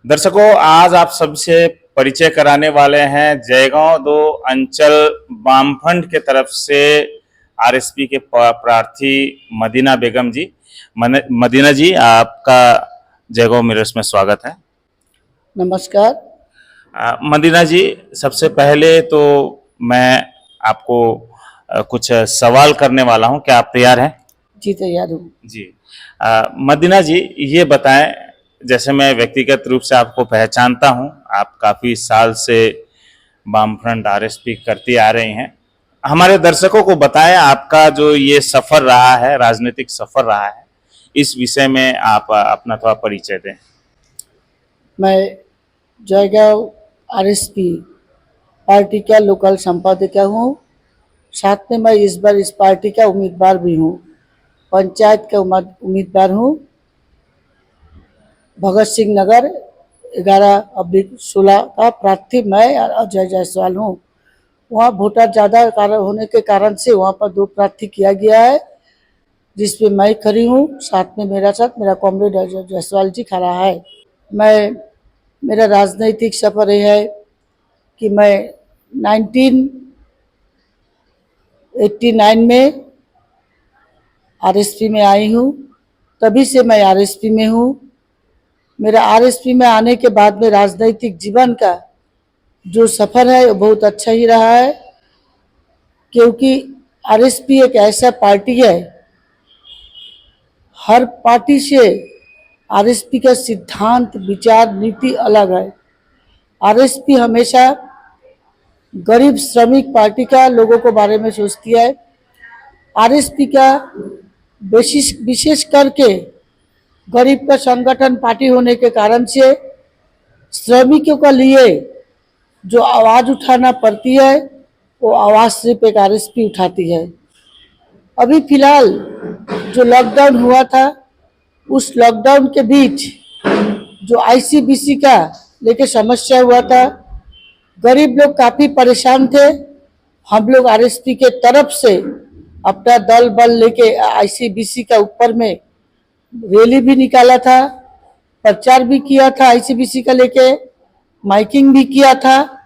दर्शकों, आज आप सबसे परिचय कराने वाले हैं जयगांव 2 अंचल वामफ्रंट के तरफ से आरएसपी के प्रार्थी मदीना बेगम जी। मदीना जी, आपका जयगांव मिरर्स में स्वागत है। नमस्कार। मदीना जी, सबसे पहले तो मैं आपको कुछ सवाल करने वाला हूं, क्या आप तैयार हैं? जी, तैयार हूँ। जी। मदीना जी, ये बताएं, जैसे मैं व्यक्तिगत रूप से आपको पहचानता हूं, आप काफ़ी साल से वामफ्रंट आरएसपी करती आ रही हैं। हमारे दर्शकों को बताएं, आपका जो ये सफ़र रहा है, राजनीतिक सफ़र रहा है, इस विषय में आप अपना थोड़ा परिचय दें। मैं जयगांव आरएसपी पार्टी का लोकल संपादिका हूँ। साथ में मैं इस बार इस पार्टी का उम्मीदवार भी हूँ। पंचायत का उम्मीदवार हूँ। भगत सिंह नगर 11/16 का प्रार्थी मैं और अजय जायसवाल हूँ। वहाँ वोटर ज़्यादा होने के कारण से वहाँ पर 2 प्रार्थी किया गया है, जिसपे मैं खड़ी हूँ। साथ में मेरा कॉमरेड अजय जायसवाल जी खड़ा है। मेरा राजनीतिक सफर यह है कि मैं 1989 में आरएसपी में आई हूँ। तभी से मैं आरएसपी में हूँ। मेरा आरएसपी में आने के बाद में राजनीतिक जीवन का जो सफर है वो बहुत अच्छा ही रहा है, क्योंकि आरएसपी एक ऐसा पार्टी है, हर पार्टी से आरएसपी का सिद्धांत, विचार, नीति अलग है। आरएसपी हमेशा गरीब श्रमिक पार्टी का लोगों को बारे में सोचती है। आरएसपी का विशेष करके गरीब का संगठन पार्टी होने के कारण से श्रमिकों के लिए जो आवाज़ उठाना पड़ती है वो आवाज़ सिर्फ एक आरएसपी उठाती है। अभी फिलहाल जो लॉकडाउन हुआ था, उस लॉकडाउन के बीच जो आईसीबीसी का लेके समस्या हुआ था, गरीब लोग काफ़ी परेशान थे। हम लोग आरएसपी के तरफ से अपना दल बल लेके आईसीबीसी का ऊपर में रैली भी निकाला था, प्रचार भी किया था आईसीबीसी का लेके, माइकिंग भी किया था।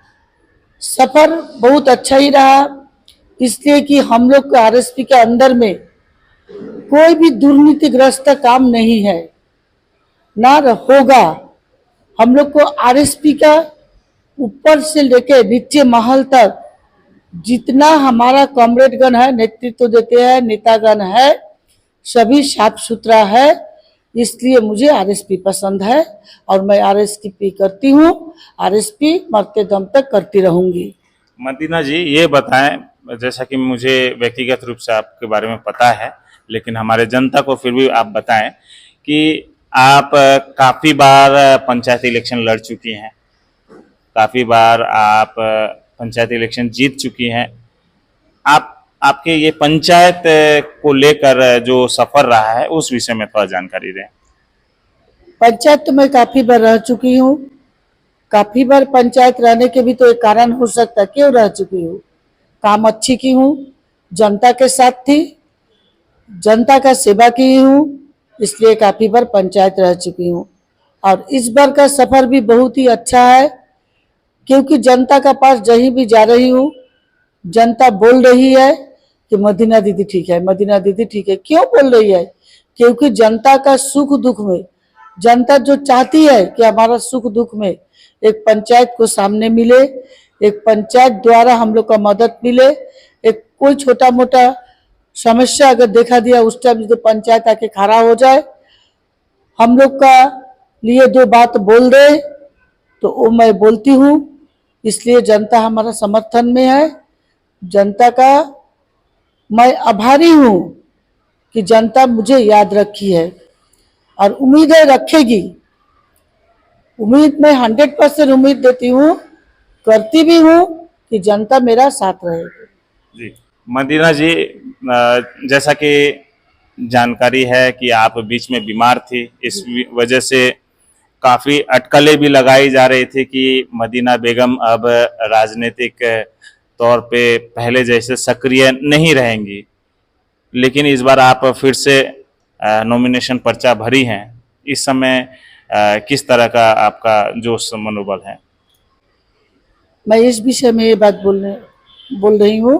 सफर बहुत अच्छा ही रहा, इसलिए कि हम लोग के आरएसपी के अंदर में कोई भी दुर्नीतिग्रस्त काम नहीं है, ना होगा। हम लोग को आरएसपी का ऊपर से लेके नीचे महल तक जितना हमारा कॉमरेडगण है, नेतृत्व देते हैं, नेतागण है, सभी साफ सुथरा है। इसलिए मुझे आरएसपी पसंद है और मैं आरएसपी करती हूँ। आरएसपी मरते दम तक करती रहूंगी। मदीना जी, ये बताएं, जैसा कि मुझे व्यक्तिगत रूप से आपके बारे में पता है, लेकिन हमारे जनता को फिर भी आप बताएं कि आप काफ़ी बार पंचायत इलेक्शन लड़ चुकी हैं, काफ़ी बार आप पंचायत इलेक्शन जीत चुकी हैं। आपके ये पंचायत को लेकर जो सफ़र रहा है, उस विषय में थोड़ा जानकारी दें। पंचायत तो मैं काफ़ी बार रह चुकी हूँ। काफ़ी बार पंचायत रहने के भी तो एक कारण हो सकता है, क्यों रह चुकी हूँ। काम अच्छी की हूँ, जनता के साथ थी, जनता का सेवा की हूँ, इसलिए काफ़ी बार पंचायत रह चुकी हूँ। और इस बार का सफ़र भी बहुत ही अच्छा है, क्योंकि जनता का पास जहीं भी जा रही हूँ, जनता बोल रही है कि मदीना दीदी ठीक है, मदीना दीदी ठीक है। क्यों बोल रही है? क्योंकि जनता का सुख दुख में, जनता जो चाहती है कि हमारा सुख दुख में एक पंचायत को सामने मिले, एक पंचायत द्वारा हम लोग का मदद मिले। एक कोई छोटा मोटा समस्या अगर देखा दिया, उस टाइम जो पंचायत आके खड़ा हो जाए, हम लोग का लिए 2 बात बोल दे, तो वो मैं बोलती हूँ। इसलिए जनता हमारा समर्थन में है। जनता का मैं आभारी हूँ कि जनता मुझे याद रखी है और उम्मीद है रखेगी। उम्मीद मैं 100% उम्मीद देती हूँ, करती भी हूँ कि जनता मेरा साथ रहेगी। जी मदीना जी, जैसा कि जानकारी है कि आप बीच में बीमार थी, इस वजह से काफ़ी अटकलें भी लगाई जा रही थी कि मदीना बेगम अब राजनीतिक तौर पे पहले जैसे सक्रिय नहीं रहेंगी। लेकिन इस बार आप फिर से नॉमिनेशन पर्चा भरी हैं। इस समय किस तरह का आपका जोश मनोबल है? मैं इस विषय में ये बात बोल रही हूँ।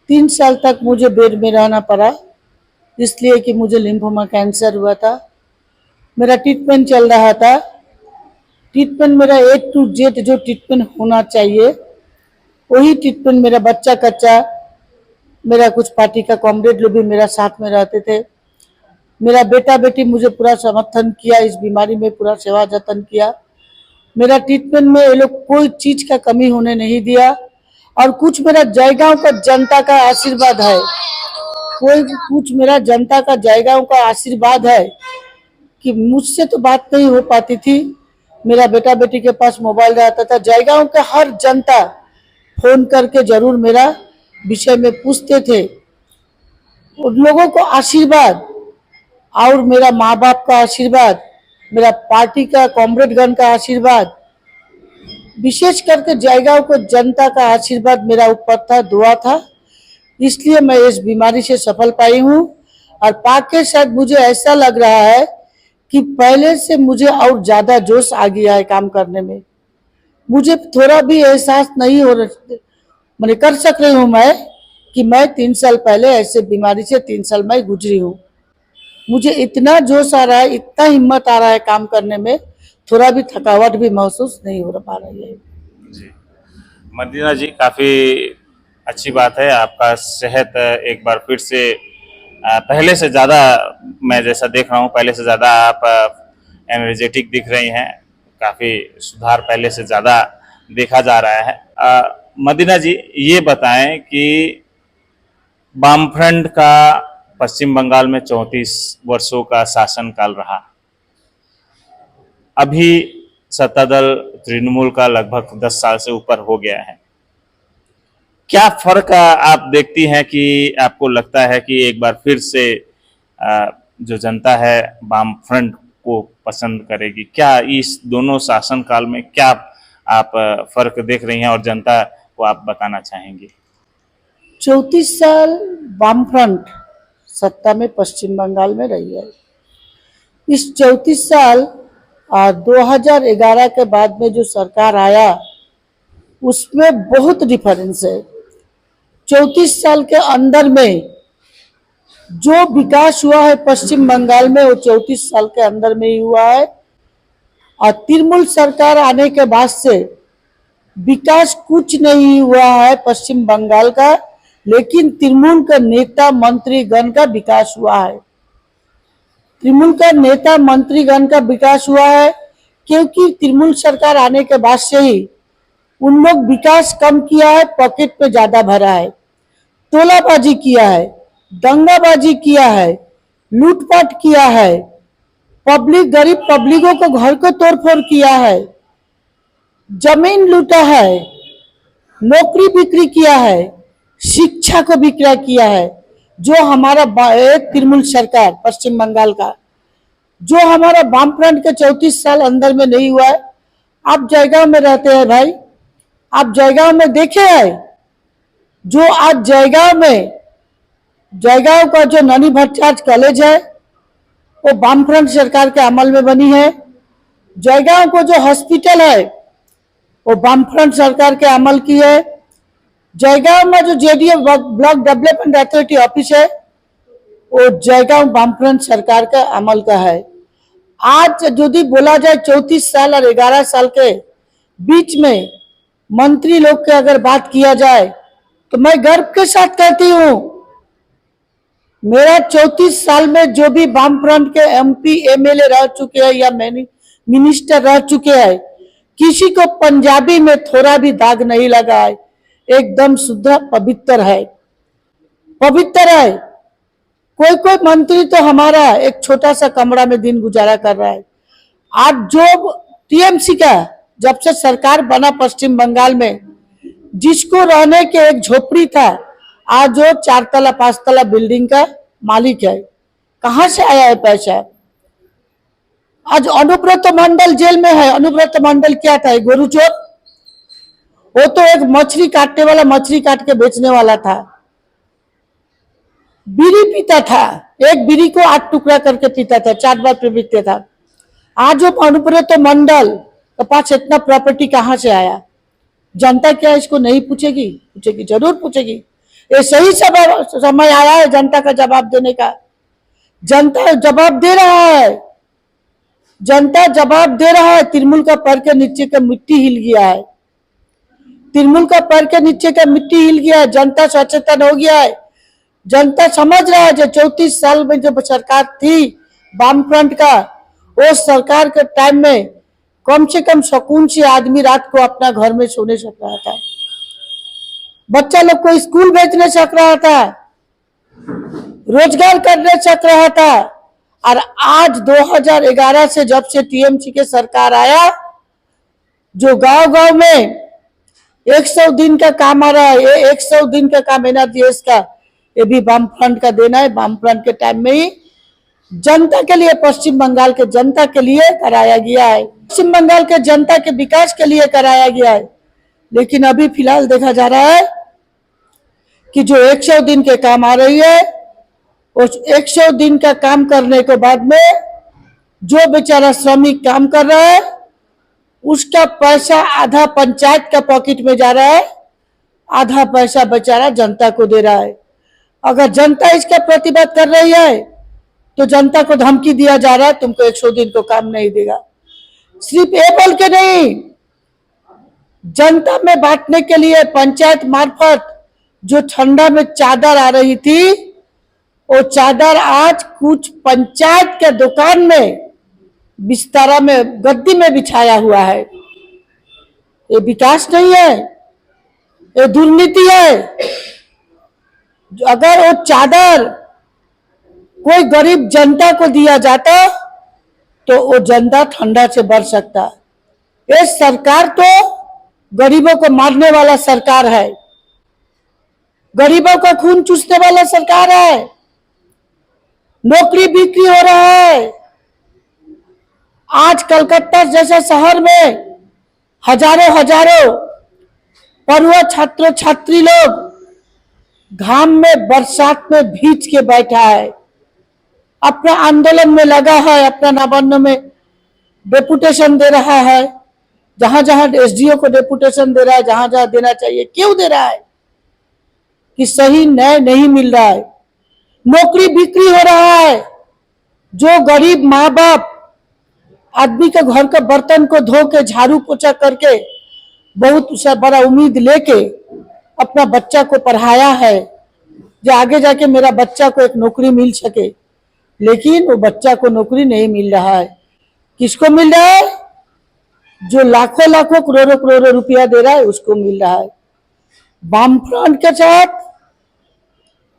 3 साल तक मुझे बेड में रहना पड़ा, इसलिए कि मुझे लिम्फोमा कैंसर हुआ था। मेरा ट्रीटमेंट चल रहा था। ट्रीटमेंट मेरा A to Z जो ट्रीटमेंट होना चाहिए वही ट्रीटमेंट मेरा बच्चा कच्चा, मेरा कुछ पार्टी का कॉमरेड लोग भी मेरा साथ में रहते थे। मेरा बेटा बेटी मुझे पूरा समर्थन किया, इस बीमारी में पूरा सेवा जतन किया। मेरा ट्रीटमेंट में ये लोग कोई चीज का कमी होने नहीं दिया। और कुछ मेरा जयगांव का जनता का आशीर्वाद है, कुछ मेरा जनता का जयगांव का आशीर्वाद है कि मुझसे तो बात नहीं हो पाती थी। मेरा बेटा बेटी के पास मोबाइल रहता था। जयगांव के हर जनता फोन करके जरूर मेरा विषय में पूछते थे। उन लोगों को आशीर्वाद और मेरा माँ बाप का आशीर्वाद, मेरा पार्टी का कॉमरेडगण का आशीर्वाद, विशेष करके जयगांव को जनता का आशीर्वाद मेरा ऊपर था, दुआ था। इसलिए मैं इस बीमारी से सफल पाई हूँ। और पाके शायद मुझे ऐसा लग रहा है कि पहले से मुझे और ज्यादा जोश आ गया है काम करने में। मुझे थोड़ा भी एहसास नहीं हो रहा, मैंने कर सक रही हूँ मैं कि मैं 3 साल पहले ऐसे बीमारी से 3 साल में गुजरी हूँ। मुझे इतना जोश आ रहा है, इतना हिम्मत आ रहा है काम करने में, थोड़ा भी थकावट भी महसूस नहीं हो पा रही है। जी, मदीना जी, काफ़ी अच्छी बात है। आपका सेहत एक बार फिर से पहले से ज़्यादा, मैं जैसा देख रहा हूँ पहले से ज़्यादा आप एनर्जेटिक दिख रही हैं। काफ़ी सुधार पहले से ज़्यादा देखा जा रहा है। मदीना जी, ये बताएं कि वामफ्रंट का पश्चिम बंगाल में 34 वर्षों का शासनकाल रहा। अभी सत्ता दल तृणमूल का लगभग 10 साल से ऊपर हो गया है। क्या फर्क आप देखती हैं कि आपको लगता है कि एक बार फिर से जो जनता है वाम फ्रंट को पसंद करेगी? क्या इस दोनों शासनकाल में क्या आप फर्क देख रही हैं और जनता को आप बताना चाहेंगी? 34 साल वामफ्रंट सत्ता में पश्चिम बंगाल में रही है। इस 34 साल 2011 के बाद में जो सरकार आया उसमें बहुत डिफरेंस है। 34 साल के अंदर में जो विकास हुआ है पश्चिम बंगाल में वो 34 साल के अंदर में ही हुआ है। और तृणमूल सरकार आने के बाद से विकास कुछ नहीं हुआ है पश्चिम बंगाल का, लेकिन तृणमूल का नेता मंत्रीगण का विकास हुआ है। तृणमूल का नेता मंत्रीगण का विकास हुआ है क्योंकि तृणमूल सरकार आने के बाद से ही उन लोग विकास कम किया है, पॉकेट पे ज्यादा भरा है, तोलाबाजी किया है, दंगाबाजी किया है, लूटपाट किया है, गरीब पब्लिकों को घर को तोड़फोड़ किया है, जमीन लूटा है, नौकरी बिक्री किया है, शिक्षा को बिक्री किया है। जो हमारा तृणमूल सरकार पश्चिम बंगाल का, जो हमारा वामफ्रंट के 34 साल अंदर में नहीं हुआ है। आप जयगांव में रहते हैं भाई, आप जयगांव में देखे हैं जो आज जयगांव का जो ननी भट्टाचार्य कॉलेज है वो वामफ्रंट सरकार के अमल में बनी है। जयगांव को जो हॉस्पिटल है वो वामफ्रंट सरकार के अमल की है। जयगांव में जो JDA block development authority office है वो जयगांव वामफ्रंट सरकार का अमल का है। आज यदि बोला जाए 34 साल और 11 साल के बीच में मंत्री लोग के अगर बात किया जाए तो मैं गर्व के साथ कहती हूँ मेरा 34 साल में जो भी वामफ्रंट के एमपी एमएलए रह चुके हैं या मिनिस्टर रह चुके हैं, किसी को पंजाबी में थोड़ा भी दाग नहीं लगा है। एकदम शुद्ध पवित्र है, पवित्र है। कोई मंत्री तो हमारा एक छोटा सा कमरा में दिन गुजारा कर रहा है। आज जो टीएमसी का जब से सरकार बना पश्चिम बंगाल में, जिसको रहने के एक झोपड़ी था, आज वो 4 तला 5 तला बिल्डिंग का मालिक है। कहां से आया है पैसा? आज अनुब्रत मंडल जेल में है। अनुब्रत मंडल क्या था? गोरू चोर। वो तो एक मछली काटने वाला, मछली काट के बेचने वाला था। बीड़ी पीता था, एक बीड़ी को 8 टुकड़ा करके पीता था, 4 बार पे पीता था। आज वो अनुव्रत मंडल के पास इतना प्रॉपर्टी कहाँ से आया? जनता क्या इसको नहीं पूछेगी? पूछेगी, जरूर पूछेगी। ये सही समय आया है जनता का जवाब देने का। जनता जवाब दे रहा है, जनता जवाब दे रहा है। तृणमूल का पैर के नीचे का मिट्टी हिल गया है, तृणमूल का पैर के नीचे का मिट्टी हिल गया है। जनता सचेतन हो गया है, जनता समझ रहा है। जो 34 साल में जो सरकार थी वामफ्रंट का, वो सरकार के टाइम में कम से कम सुकून से आदमी रात को अपना घर में सोने सक रहा था, बच्चा लोग को स्कूल भेजने सक रहा था, रोजगार करने सक रहा था। और आज 2011 से जब से टीएमसी के सरकार आया, जो गांव गांव में 100 दिन का काम आ रहा है, ये 100 दिन का काम एनआरजीएस का, ये भी वामफ्रंट का देना है। वामफ्रंट के टाइम में ही जनता के लिए, पश्चिम बंगाल के जनता के लिए कराया गया है, पश्चिम बंगाल के जनता के विकास के लिए कराया गया है। लेकिन अभी फिलहाल देखा जा रहा है कि जो 100 दिन के काम आ रही है, उस 100 दिन का काम करने के बाद में जो बेचारा श्रमिक काम कर रहा है, उसका पैसा आधा पंचायत का पॉकेट में जा रहा है, आधा पैसा बेचारा जनता को दे रहा है। अगर जनता इसका प्रतिवाद कर रही है तो जनता को धमकी दिया जा रहा है, तुमको 100 दिन को काम नहीं देगा। सिर्फ ये बोल के नहीं, जनता में बांटने के लिए पंचायत मार्फत जो ठंडा में चादर आ रही थी, वो चादर आज कुछ पंचायत के दुकान में बिस्तारा में गद्दी में बिछाया हुआ है। ये विकास नहीं है, ये दुर्नीति है। अगर वो चादर कोई गरीब जनता को दिया जाता तो वो जनता ठंडा से बच सकता। ये सरकार तो गरीबों को मारने वाला सरकार है, गरीबों का खून चूसने वाला सरकार है। नौकरी बिक्री हो रहा है। आज कलकत्ता जैसे शहर में हजारों हजारों पढ़ुआ छात्र छात्री लोग घाम में बरसात में भीज के बैठा है, अपना आंदोलन में लगा है, अपना नवान्न में डेपुटेशन दे रहा है, जहां जहां एसडीओ को डेपुटेशन दे रहा है, जहां जहां देना चाहिए। क्यों दे रहा है? कि सही न्याय नहीं मिल रहा है, नौकरी बिक्री हो रहा है। जो गरीब माँ बाप आदमी के घर के बर्तन को धो के झाड़ू पोछा करके बहुत बड़ा उम्मीद लेके अपना बच्चा को पढ़ाया है, जो आगे जाके मेरा बच्चा को एक नौकरी मिल सके, लेकिन वो बच्चा को नौकरी नहीं मिल रहा है। किसको मिल रहा है? जो लाखों लाखों करोड़ों करोड़ों रुपया दे रहा है उसको मिल रहा है। वामफ्रंट के साथ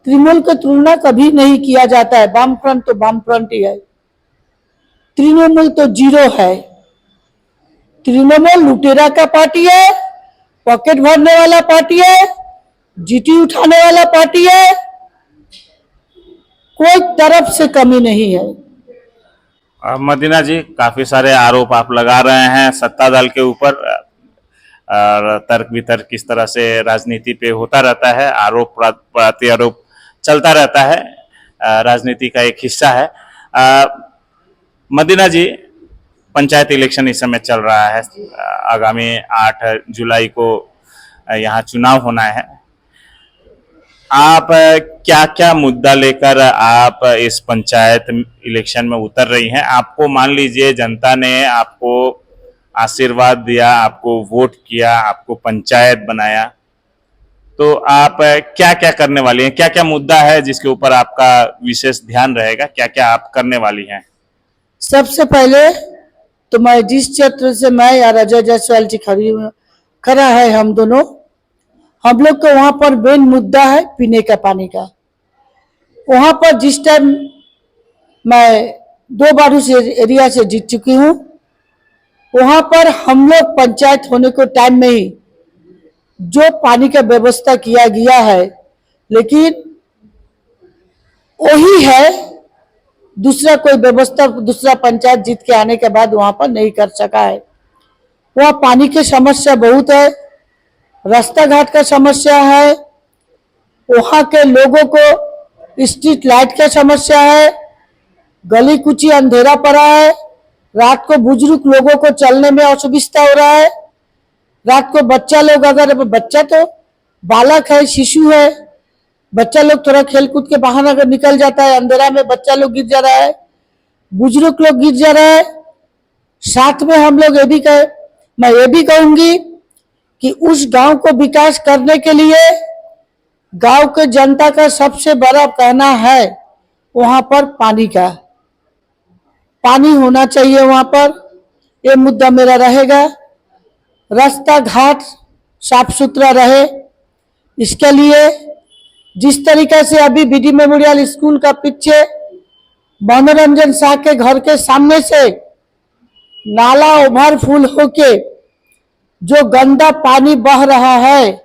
तृणमूल की तुलना कभी नहीं किया जाता है। वामफ्रंट तो वामफ्रंट ही है, तृणमूल तो जीरो है। तृणमूल लुटेरा का पार्टी है, पॉकेट भरने वाला पार्टी है, जीटी उठाने वाला पार्टी है, कोई तरफ से कमी नहीं है। मदीना जी, काफी सारे आरोप आप लगा रहे हैं सत्ता दल के ऊपर, और तर्क वितर्क किस तरह से राजनीति पे होता रहता है, आरोप प्रत्यारोप चलता रहता है, राजनीति का एक हिस्सा है। मदीना जी, पंचायत इलेक्शन इस समय चल रहा है, आगामी 8 जुलाई को यहाँ चुनाव होना है। आप क्या क्या मुद्दा लेकर आप इस पंचायत इलेक्शन में उतर रही हैं? आपको मान लीजिए जनता ने आपको आशीर्वाद दिया, आपको वोट किया, आपको पंचायत बनाया, तो आप क्या क्या करने वाली हैं? क्या क्या मुद्दा है जिसके ऊपर आपका विशेष ध्यान रहेगा? क्या क्या आप करने वाली हैं? सबसे पहले तो मैं जिस क्षेत्र से मैं या अजय जायसवाल जी खड़ा है, हम दोनों, हम लोग को वहां पर मेन मुद्दा है पीने का पानी का। वहां पर जिस टाइम मैं 2 बार उस एरिया से जीत चुकी हूँ, वहां पर हम लोग पंचायत होने को टाइम में ही जो पानी का व्यवस्था किया गया है, लेकिन वही है, दूसरा कोई व्यवस्था दूसरा पंचायत जीत के आने के बाद वहां पर नहीं कर सका है। वहाँ पानी की समस्या बहुत है, रास्ता घाट का समस्या है, वहाँ के लोगों को स्ट्रीट लाइट का समस्या है, गली कुची अंधेरा पड़ा है, रात को बुजुर्ग लोगों को चलने में असुविधा हो रहा है। रात को बच्चा लोग, अगर बच्चा तो बालक है, शिशु है, बच्चा लोग थोड़ा खेलकूद के बाहर अगर निकल जाता है, अंधेरा में बच्चा लोग गिर जा रहा है, बुजुर्ग लोग गिर जा रहा है। साथ में हम लोग मैं ये भी कहूंगी कि उस गांव को विकास करने के लिए गांव के जनता का सबसे बड़ा कहना है वहां पर पानी का, पानी होना चाहिए वहां पर, ये मुद्दा मेरा रहेगा। रास्ता घाट साफ सुथरा रहे, इसके लिए जिस तरीके से अभी बीडी मेमोरियल स्कूल का पीछे मनोरंजन शाह के घर के सामने से नाला ओवरफुल होके जो गंदा पानी बह रहा है,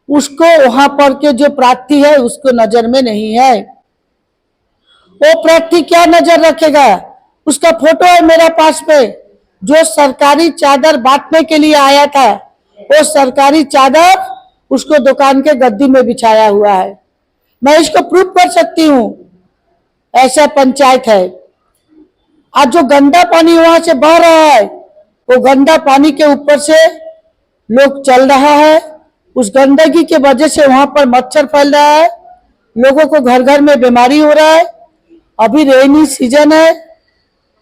उसको वहां पर के जो प्रार्थी है उसको नजर में नहीं है। वो प्रार्थी क्या नजर रखेगा? उसका फोटो है मेरे पास में, जो सरकारी चादर बांटने के लिए आया था, वो सरकारी चादर उसको दुकान के गद्दी में बिछाया हुआ है। मैं इसको प्रूफ कर सकती हूँ, ऐसा पंचायत है। आज जो गंदा पानी वहां से बह रहा है, वो गंदा पानी के ऊपर से लोग चल रहा है, उस गंदगी के वजह से वहां पर मच्छर फैल रहा है, लोगों को घर घर में बीमारी हो रहा है। अभी रेनी सीजन है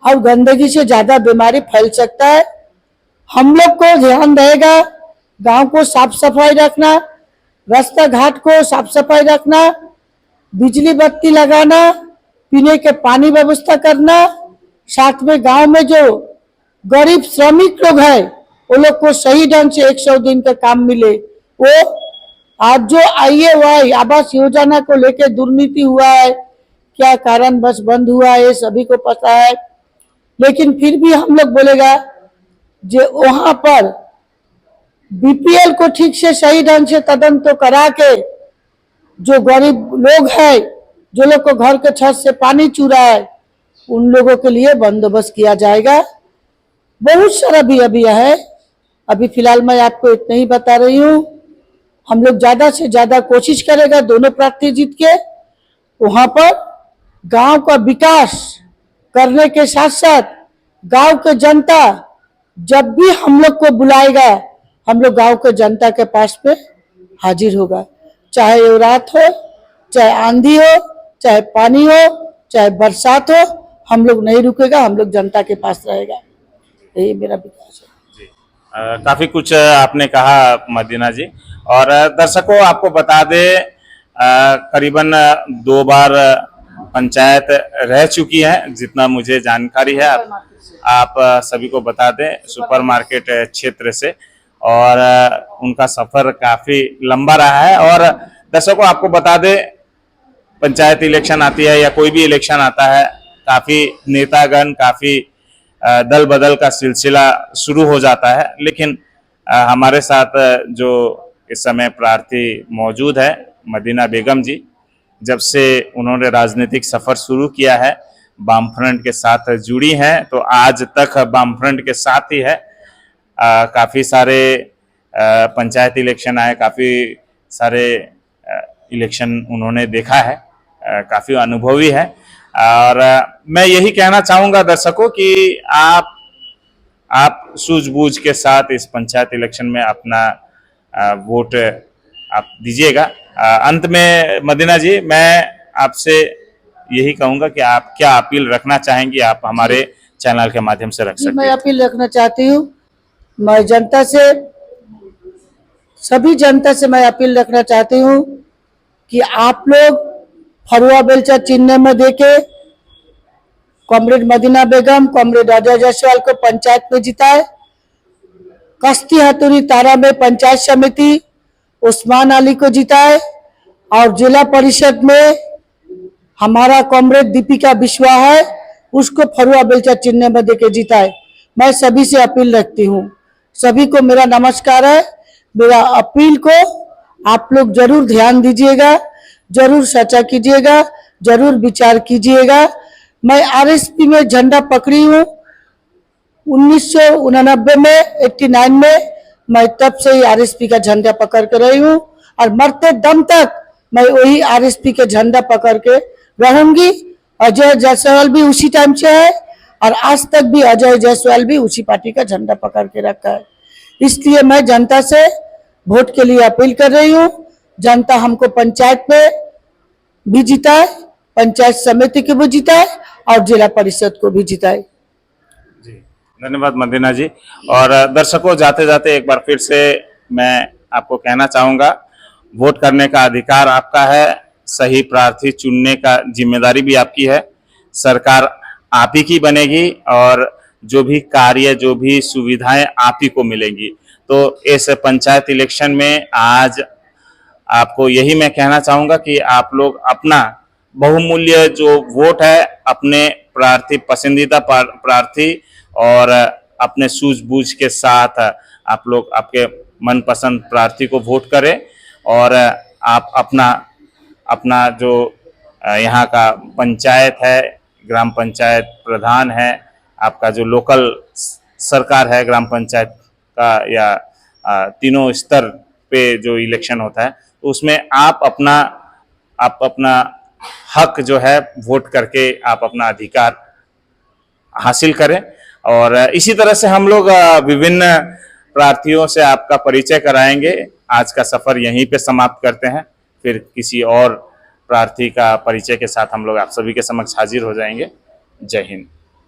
और गंदगी से ज्यादा बीमारी फैल सकता है। हम लोग को ध्यान रहेगा, गांव को साफ सफाई रखना, रास्ता घाट को साफ सफाई रखना, बिजली बत्ती लगाना, पीने के पानी व्यवस्था करना, साथ में गांव में जो गरीब श्रमिक लोग हैं वो लोग को सही ढंग से 100 दिन का काम मिले। वो आज जो IAY आवास योजना को लेकर दुर्नीति हुआ है, क्या कारण बस बंद हुआ है, ये सभी को पता है। लेकिन फिर भी हम लोग बोलेगा जो वहां पर BPL को ठीक से सही ढंग से तदंत करा के जो गरीब लोग हैं, जो लोग को घर के छत से पानी चू रहा है, उन लोगों के लिए बंदोबस्त किया जाएगा। बहुत सारा भी अभी है, अभी फिलहाल मैं आपको इतना ही बता रही हूँ। हम लोग ज्यादा से ज्यादा कोशिश करेगा, दोनों प्रार्थी जीत के वहां पर गांव का विकास करने के साथ साथ गांव के जनता जब भी हम लोग को बुलाएगा, हम लोग गांव के जनता के पास पे हाजिर होगा। चाहे वो रात हो, चाहे आंधी हो, चाहे पानी हो, चाहे बरसात हो, हम लोग नहीं रुकेगा, हम लोग जनता के पास रहेगा। यही मेरा विकास है। काफी कुछ आपने कहा मदीना जी, और दर्शकों आपको बता दे करीबन 2 बार पंचायत रह चुकी है, जितना मुझे जानकारी है आप सभी को बता दें, सुपरमार्केट क्षेत्र से, और उनका सफर काफी लंबा रहा है। और दर्शकों आपको बता दें, पंचायत इलेक्शन आती है या कोई भी इलेक्शन आता है, काफी नेतागण, काफी दल बदल का सिलसिला शुरू हो जाता है। लेकिन हमारे साथ जो इस समय प्रार्थी मौजूद है, मदीना बेगम जी, जब से उन्होंने राजनीतिक सफर शुरू किया है, वामफ्रंट के साथ जुड़ी हैं, तो आज तक वामफ्रंट के साथ ही है। काफी सारे पंचायत इलेक्शन आए, काफी सारे इलेक्शन उन्होंने देखा है, काफी अनुभवी है। और मैं यही कहना चाहूंगा दर्शकों कि आप सूझबूझ के साथ इस पंचायत इलेक्शन में अपना वोट आप दीजिएगा। अंत में मदीना जी, मैं आपसे यही कहूंगा कि आप क्या अपील रखना चाहेंगी, आप हमारे चैनल के माध्यम से रख सकते हैं। मैं अपील रखना चाहती हूँ, मैं जनता से, सभी जनता से मैं अपील रखना चाहती हूँ कि आप लोग फरुआ बेलचा चिन्ह में देके कॉमरेड मदीना बेगम, कॉमरेड अजय जायसवाल को पंचायत में जिताए। कश्ती हथुरी तारा में पंचायत समिति उस्मान अली को जिताए, और जिला परिषद में हमारा कॉमरेड दीपिका बिश्वा है, उसको फरुआ बेलचा चिन्ह में देके जिताए। मैं सभी से अपील रखती हूँ, सभी को मेरा नमस्कार है। मेरा अपील को आप लोग जरूर ध्यान दीजिएगा, जरूर चर्चा कीजिएगा, जरूर विचार कीजिएगा। मैं RSP में झंडा पकड़ी हूँ 1989 में, 89 में मैं तब से ही RSP का झंडा पकड़ के रही हूँ, और मरते दम तक मैं वही RSP के झंडा पकड़ के रहूंगी। अजय जायसवाल भी उसी टाइम से है, और आज तक भी अजय जायसवाल भी उसी पार्टी का झंडा पकड़ के रखा है। इसलिए मैं जनता से वोट के लिए अपील कर रही हूँ। जनता हमको पंचायत में भी जिताए, पंचायत समिति को भी जिताए और जिला परिषद को भी जिताए। जी, धन्यवाद मंदिना जी। और दर्शकों, जाते जाते एक बार फिर से मैं आपको कहना चाहूँगा, वोट करने का अधिकार आपका है, सही प्रार्थी चुनने का जिम्मेदारी भी आपकी है। सरकार आप ही की बनेगी और जो भी कार्य, जो भी सुविधाएं आप ही को मिलेंगी। तो इस पंचायत इलेक्शन में आज आपको यही मैं कहना चाहूँगा कि आप लोग अपना बहुमूल्य जो वोट है अपने प्रार्थी, पसंदीदा प्रार्थी और अपने सूझबूझ के साथ आप लोग आपके मनपसंद प्रार्थी को वोट करें और आप अपना अपना जो यहाँ का पंचायत है, ग्राम पंचायत प्रधान है, आपका जो लोकल सरकार है ग्राम पंचायत का या तीनों स्तर पे जो इलेक्शन होता है, उसमें आप अपना हक जो है वोट करके आप अपना अधिकार हासिल करें। और इसी तरह से हम लोग विभिन्न प्रार्थियों से आपका परिचय कराएंगे। आज का सफर यहीं पे समाप्त करते हैं, फिर किसी और प्रार्थी का परिचय के साथ हम लोग आप सभी के समक्ष हाजिर हो जाएंगे। जय हिंद।